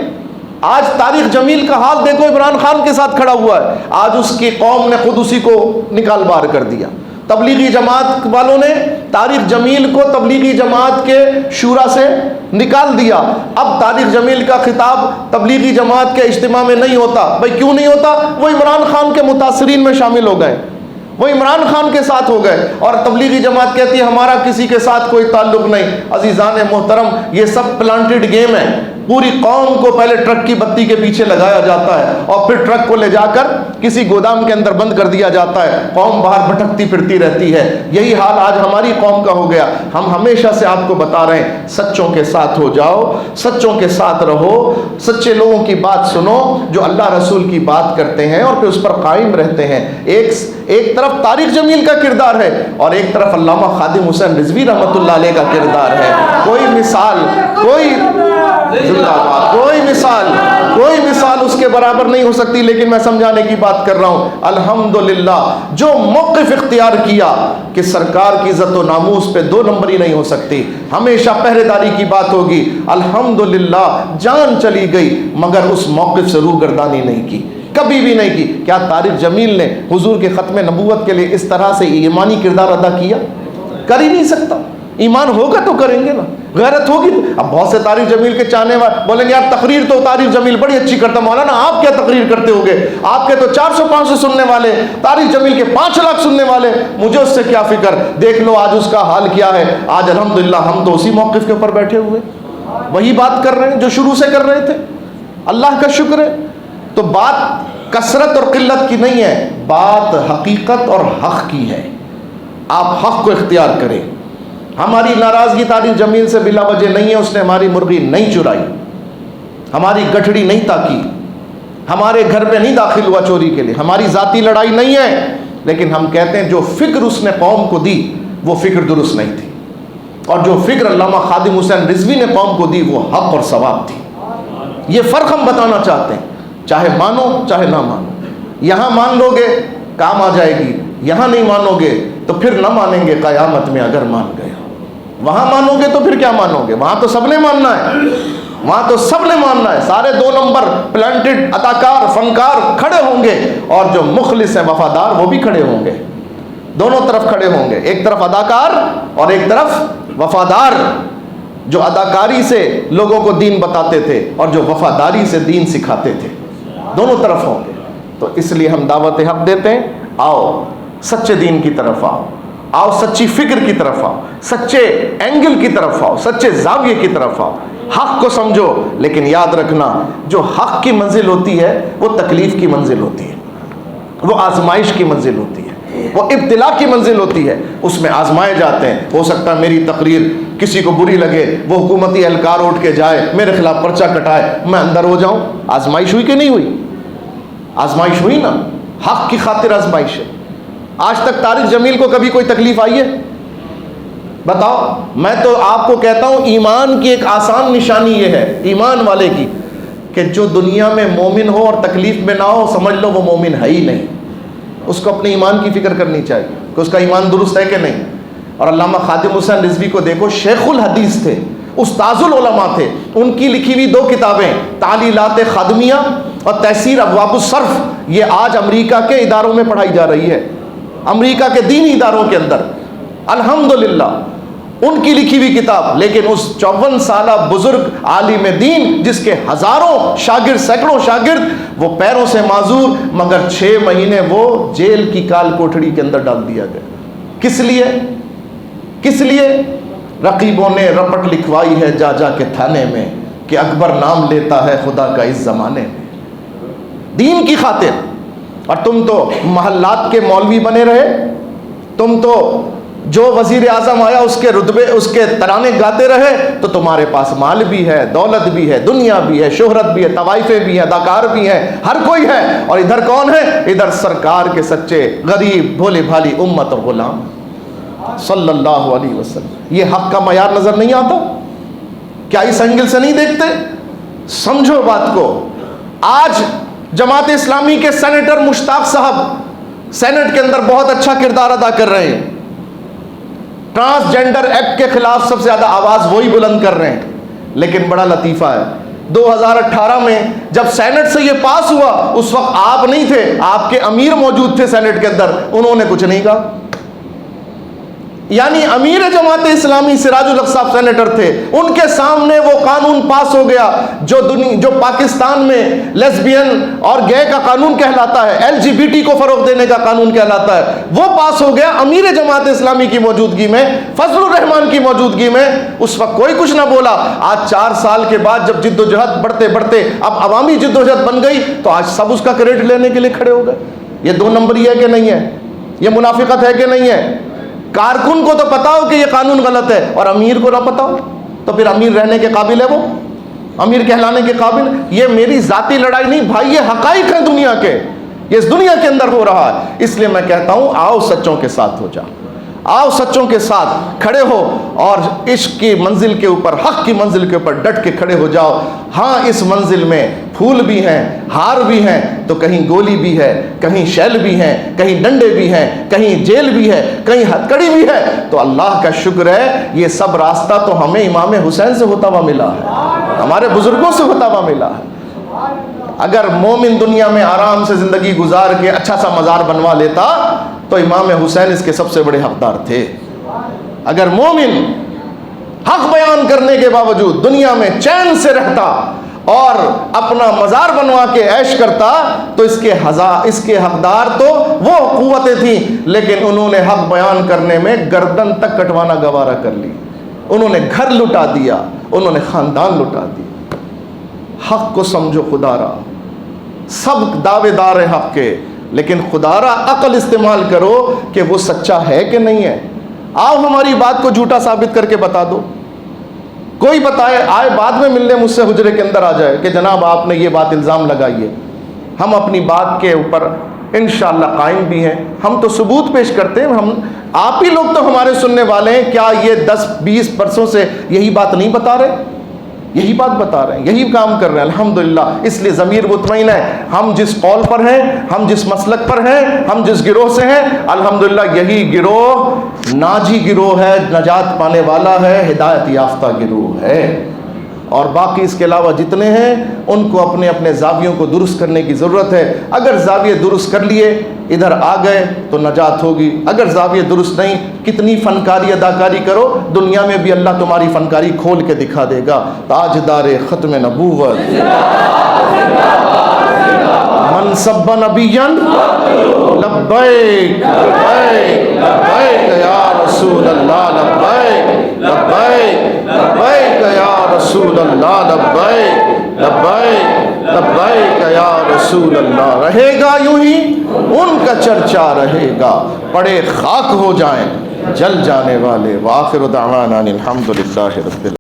آج طارق جمیل کا حال دیکھو، عمران خان کے ساتھ کھڑا ہوا ہے، آج اس کی قوم نے خود اسی کو نکال بار کر دیا. تبلیغی جماعت والوں نے طارق جمیل کو تبلیغی جماعت کے شورا سے نکال دیا. اب طارق جمیل کا خطاب تبلیغی جماعت کے اجتماع میں نہیں ہوتا. بھائی کیوں نہیں ہوتا؟ وہ عمران خان کے متاثرین میں شامل ہو گئے، وہ عمران خان کے ساتھ ہو گئے، اور تبلیغی جماعت کہتی ہے ہمارا کسی کے ساتھ کوئی تعلق نہیں. عزیزان محترم، یہ سب پلانٹڈ گیم ہے. پوری قوم کو پہلے ٹرک کی بتی کے پیچھے لگایا جاتا ہے اور پھر ٹرک کو لے جا کر کسی گودام کے اندر بند کر دیا جاتا ہے، قوم باہر بھٹکتی پھرتی رہتی ہے. یہی حال آج ہماری قوم کا ہو گیا. ہم ہمیشہ سے آپ کو بتا رہے ہیں سچوں کے ساتھ ہو جاؤ، سچوں کے ساتھ رہو، سچے لوگوں کی بات سنو جو اللہ رسول کی بات کرتے ہیں اور پھر اس پر قائم رہتے ہیں. ایک طرف طارق جمیل کا کردار ہے اور ایک طرف علامہ خادم حسین رضوی رحمۃ اللہ علیہ کا کردار ہے. کوئی مثال اس کے برابر نہیں ہو سکتی. لیکن میں سمجھانے کی بات کر رہا ہوں، الحمدللہ جو موقف اختیار کیا کہ سرکار کی عزت و ناموس پہ 2 نمبری نہیں ہو سکتی، ہمیشہ پہرے داری کی بات ہوگی. الحمدللہ جان چلی گئی مگر اس موقف سے روگردانی نہیں کی، کبھی بھی نہیں کی. کیا طارق جمیل نے حضور کے ختم نبوت کے لیے اس طرح سے ایمانی کردار ادا کیا؟ کر ہی نہیں سکتا. ایمان ہوگا تو کریں گے نا، غیرت ہوگی. اب بہت سے طارق جمیل کے چاہنے والے بولیں گے یار تقریر تو طارق جمیل بڑی اچھی کرتا. مولانا آپ کیا تقریر کرتے ہوگے؟ آپ کے تو 400-500 سننے والے، طارق جمیل کے 5 لاکھ سننے والے، مجھے اس سے کیا فکر. دیکھ لو آج اس کا حال کیا ہے. آج الحمدللہ ہم تو اسی موقف کے اوپر بیٹھے ہوئے وہی بات کر رہے ہیں جو شروع سے کر رہے تھے. اللہ کا شکر ہے. تو بات کثرت اور قلت کی نہیں ہے، بات حقیقت اور حق کی ہے. آپ حق کو اختیار کریں. ہماری ناراضگی طارق جمیل سے بلا وجہ نہیں ہے. اس نے ہماری مرغی نہیں چرائی، ہماری گٹھڑی نہیں تاکی، ہمارے گھر پہ نہیں داخل ہوا چوری کے لیے. ہماری ذاتی لڑائی نہیں ہے، لیکن ہم کہتے ہیں جو فکر اس نے قوم کو دی وہ فکر درست نہیں تھی، اور جو فکر علامہ خادم حسین رضوی نے قوم کو دی وہ حق اور ثواب تھی. یہ فرق ہم بتانا چاہتے ہیں. چاہے مانو چاہے نہ مانو. یہاں مان لو گے کام آ جائے گی، یہاں نہیں مانو گے تو پھر نہ مانیں گے قیامت میں اگر مان گئے. وہاں مانو گے تو پھر کیا مانو گے؟ وہاں تو سب نے ماننا ہے، وہاں تو سب نے ماننا ہے. سارے 2 نمبر پلانٹڈ اداکار فنکار کھڑے ہوں گے، اور جو مخلص ہیں وفادار وہ بھی کھڑے ہوں گے. دونوں طرف کھڑے ہوں گے، ایک طرف اداکار اور ایک طرف وفادار، جو اداکاری سے لوگوں کو دین بتاتے تھے اور جو وفاداری سے دین سکھاتے تھے. دونوں طرف ہوں گے. تو اس لیے ہم دعوت حق دیتے ہیں، آؤ سچے دین کی طرف آؤ، آؤ سچی فکر کی طرف آؤ، سچے اینگل کی طرف آؤ، سچے زاویے کی طرف آؤ. حق کو سمجھو، لیکن یاد رکھنا جو حق کی منزل ہوتی ہے وہ تکلیف کی منزل ہوتی ہے، وہ آزمائش کی منزل ہوتی ہے، وہ ابتلا کی منزل ہوتی ہے. اس میں آزمائے جاتے ہیں. ہو سکتا ہے میری تقریر کسی کو بری لگے، وہ حکومتی اہلکار اٹھ کے جائے میرے خلاف پرچہ کٹائے، میں اندر ہو جاؤں. آزمائش ہوئی کہ نہیں ہوئی؟ آزمائش ہوئی نا. حق کی خاطر آزمائش ہے. آج تک طارق جمیل کو کبھی کوئی تکلیف آئی ہے؟ بتاؤ. میں تو آپ کو کہتا ہوں ایمان کی ایک آسان نشانی یہ ہے، ایمان والے کی، کہ جو دنیا میں مومن ہو اور تکلیف میں نہ ہو، سمجھ لو وہ مومن ہے ہی نہیں. اس کو اپنے ایمان کی فکر کرنی چاہیے کہ اس کا ایمان درست ہے کہ نہیں. اور علامہ خادم حسین رضوی کو دیکھو، شیخ الحدیث تھے، استاذ العلماء تھے. ان کی لکھی ہوئی 2 کتابیں تعلیلات خادمیہ اور تحسیر ابواب الصرف، یہ آج امریکہ کے اداروں میں پڑھائی جا رہی ہے، امریکہ کے دینی اداروں کے اندر. الحمدللہ ان کی لکھی ہوئی کتاب. لیکن اس 54 سالہ بزرگ عالم دین جس کے ہزاروں شاگرد، سینکڑوں شاگرد، وہ پیروں سے معذور، مگر 6 مہینے وہ جیل کی کال کوٹڑی کے اندر ڈال دیا گیا. کس لیے؟ کس لیے؟ رقیبوں نے رپٹ لکھوائی ہے جا جا کے تھانے میں کہ اکبر نام لیتا ہے خدا کا اس زمانے میں. دین کی خاطر. اور تم تو محلات کے مولوی بنے رہے. تم تو جو وزیر اعظم آیا اس کے رتبے، اس کے ترانے گاتے رہے. تو تمہارے پاس مال بھی ہے، دولت بھی ہے، دنیا بھی ہے، شہرت بھی ہے، طوائفیں بھی ہیں، اداکار بھی ہیں، ہر کوئی ہے. اور ادھر کون ہے؟ ادھر سرکار کے سچے غریب بھولے بھالی امت اور غلام صلی اللہ علیہ وسلم. یہ حق کا معیار نظر نہیں آتا؟ کیا اس اینگل سے نہیں دیکھتے؟ سمجھو بات کو. آج جماعت اسلامی کے سینیٹر مشتاق صاحب سینٹ کے اندر بہت اچھا کردار ادا کر رہے ہیں. ٹرانسجینڈر ایکٹ کے خلاف سب سے زیادہ آواز وہی بلند کر رہے ہیں. لیکن بڑا لطیفہ ہے، 2018 میں جب سینٹ سے یہ پاس ہوا اس وقت آپ نہیں تھے، آپ کے امیر موجود تھے سینٹ کے اندر. انہوں نے کچھ نہیں کہا. یعنی امیر جماعت اسلامی سراج الحق صاحب سینیٹر تھے، ان کے سامنے وہ قانون پاس ہو گیا جو پاکستان میں لیسبین اور گے کا قانون کہلاتا ہے، LGBT کو فروغ دینے کا قانون کہلاتا ہے. وہ پاس ہو گیا امیر جماعت اسلامی کی موجودگی میں، فضل الرحمان کی موجودگی میں. اس وقت کوئی کچھ نہ بولا. آج 4 سال کے بعد جب جد و جہد بڑھتے بڑھتے اب عوامی جد و جہد بن گئی تو آج سب اس کا کریڈٹ لینے کے لیے کھڑے ہو گئے. یہ 2 نمبری ہے کہ نہیں ہے؟ یہ منافقت ہے کہ نہیں ہے؟ کارکن کو تو پتا ہو کہ یہ قانون غلط ہے اور امیر کو نہ پتا ہو، تو پھر امیر رہنے کے قابل ہے؟ وہ امیر کہلانے کے قابل؟ یہ میری ذاتی لڑائی نہیں بھائی، یہ حقائق ہیں دنیا کے، یہ اس دنیا کے اندر ہو رہا ہے. اس لیے میں کہتا ہوں آؤ سچوں کے ساتھ ہو جاؤ، آؤ سچوں کے ساتھ کھڑے ہو اور عشق کی منزل کے اوپر، حق کی منزل کے اوپر ڈٹ کے کھڑے ہو جاؤ. ہاں اس منزل میں پھول بھی ہیں، ہار بھی ہیں، تو کہیں گولی بھی ہے، کہیں شیل بھی ہیں، کہیں ڈنڈے بھی ہیں، کہیں جیل بھی ہے، کہیں ہتکڑی بھی ہے. تو اللہ کا شکر ہے یہ سب راستہ تو ہمیں امام حسین سے ہوتا ہوا ملا ہے، ہمارے بزرگوں سے ہوتا ہوا ملا ہے. اگر مومن دنیا میں آرام سے زندگی گزار کے اچھا سا مزار بنوا لیتا تو امام حسین اس کے سب سے بڑے حقدار تھے. اگر مومن حق بیان کرنے کے باوجود دنیا میں چین سے رہتا اور اپنا مزار بنوا کے عیش کرتا تو اس کے حقدار تو وہ قوتیں تھیں، لیکن انہوں نے حق بیان کرنے میں گردن تک کٹوانا گوارا کر لی. انہوں نے گھر لٹا دیا، انہوں نے خاندان لٹا دیا. حق کو سمجھو خدا را، سب دعوے دار ہیں حق کے، لیکن خدا را عقل استعمال کرو کہ وہ سچا ہے کہ نہیں ہے۔ آؤ ہماری بات کو جھوٹا ثابت کر کے بتا دو، کوئی بتائے، آئے بعد میں ملنے مجھ سے حجرے کے اندر آ جائے کہ جناب آپ نے یہ بات الزام لگائی ہے، ہم اپنی بات کے اوپر انشاءاللہ قائم بھی ہیں، ہم تو ثبوت پیش کرتے ہیں، ہم آپ ہی لوگ تو ہمارے سننے والے ہیں، کیا یہ 10-20 برسوں سے یہی بات نہیں بتا رہے؟ یہی بات بتا رہے ہیں، یہی کام کر رہے ہیں الحمدللہ۔ اس لیے ضمیر مطمئن ہے، ہم جس قول پر ہیں، ہم جس مسلک پر ہیں، ہم جس گروہ سے ہیں، الحمدللہ یہی گروہ ناجی گروہ ہے، نجات پانے والا ہے، ہدایت یافتہ گروہ ہے۔ اور باقی اس کے علاوہ جتنے ہیں ان کو اپنے اپنے زاویوں کو درست کرنے کی ضرورت ہے۔ اگر زاویے درست کر لیے، ادھر آ گئے تو نجات ہوگی، اگر زاویے درست نہیں، کتنی فنکاری اداکاری کرو، دنیا میں بھی اللہ تمہاری فنکاری کھول کے دکھا دے گا۔ تاجدار ختم نبوت من سب نبیا لبیک لبیک لبیک یا رسول اللہ، لبیک لبیک لبیک یا رسول اللہ، لبیک لبیک لبیک یا رسول اللہ۔ رہے گا یوں ہی ان کا چرچا رہے گا، پڑے خاک ہو جائیں جل جانے والے۔ وآخر دعوانا الحمدللہ رب العالمین۔